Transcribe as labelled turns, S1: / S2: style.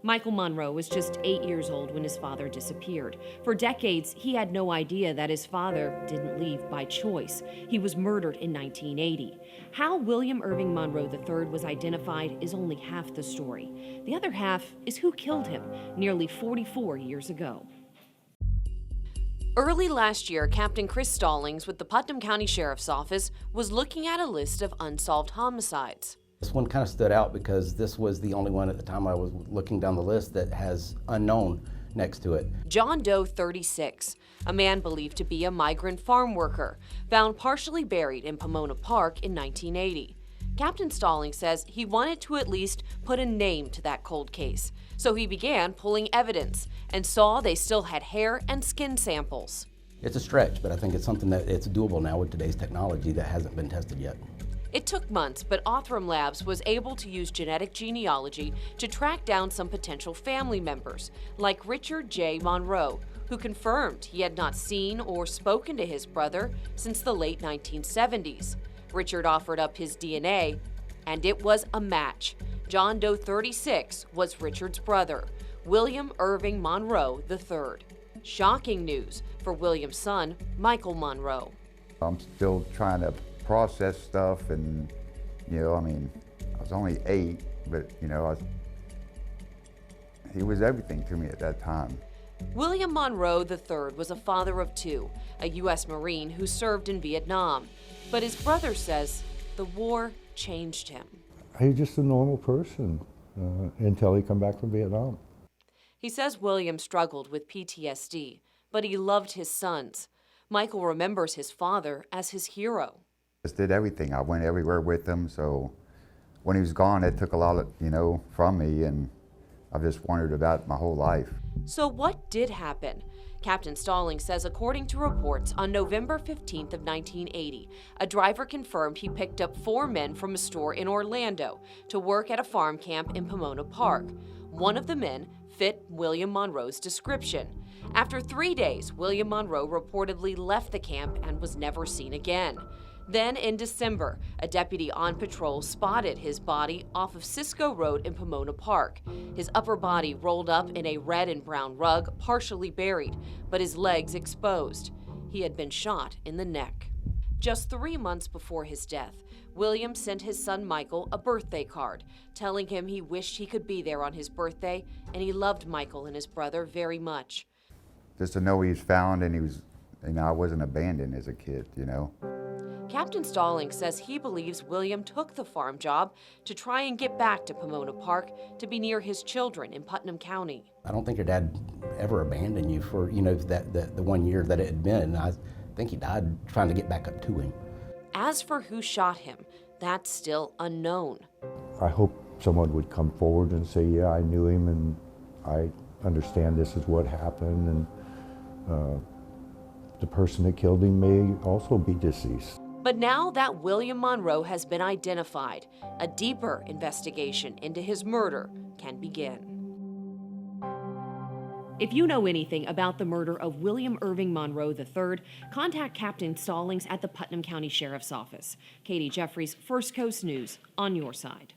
S1: Michael Monroe was just 8 years old when his father disappeared. For decades, he had no idea that his father didn't leave by choice. He was murdered in 1980. How William Irving Monroe III was identified is only half the story. The other half is who killed him nearly 44 years ago. Early last year, Captain Chris Stallings with the Putnam County Sheriff's Office was looking at a list of unsolved homicides.
S2: This one kind of stood out because this was the only one at the time I was looking down the list that has unknown next to it.
S1: John Doe, 36, a man believed to be a migrant farm worker, found partially buried in Pomona Park in 1980. Captain Stallings says he wanted to at least put a name to that cold case, so he began pulling evidence and saw they still had hair and skin samples.
S2: It's a stretch, but I think it's something that it's doable now with today's technology that hasn't been tested yet.
S1: It took months, but Othram Labs was able to use genetic genealogy to track down some potential family members, like Richard J. Monroe, who confirmed he had not seen or spoken to his brother since the late 1970s. Richard offered up his DNA, and it was a match. John Doe, 36, was Richard's brother, William Irving Monroe III. Shocking news for William's son, Michael Monroe.
S3: I'm still trying to process stuff, and I was only 8, but he was everything to me at that time.
S1: William Monroe III was a father of 2, a U.S. Marine who served in Vietnam. But his brother says the war changed him.
S4: He's just a normal person until he come back from Vietnam.
S1: He says William struggled with PTSD, but he loved his sons. Michael remembers his father as his hero.
S3: Just did everything. I went everywhere with him, so when he was gone, it took a lot of, from me, and I've just wondered about it my whole life.
S1: So what did happen? Captain Stallings says according to reports, on November 15th of 1980, a driver confirmed he picked up 4 men from a store in Orlando to work at a farm camp in Pomona Park. One of the men fit William Monroe's description. After 3 days, William Monroe reportedly left the camp and was never seen again. Then in December, a deputy on patrol spotted his body off of Cisco Road in Pomona Park. His upper body rolled up in a red and brown rug, partially buried, but his legs exposed. He had been shot in the neck. Just 3 months before his death, William sent his son Michael a birthday card, telling him he wished he could be there on his birthday, and he loved Michael and his brother very much.
S3: Just to know he was found and he was, I wasn't abandoned as a kid,
S1: Captain Stallings says he believes William took the farm job to try and get back to Pomona Park to be near his children in Putnam County.
S2: I don't think your dad ever abandoned you for, the 1 year that it had been. I think he died trying to get back up to him.
S1: As for who shot him, that's still unknown.
S4: I hope someone would come forward and say, yeah, I knew him and I understand this is what happened, and the person that killed him may also be deceased.
S1: But now that William Monroe has been identified, a deeper investigation into his murder can begin. If you know anything about the murder of William Irving Monroe III, contact Captain Stallings at the Putnam County Sheriff's Office. Katie Jeffries, First Coast News, on your side.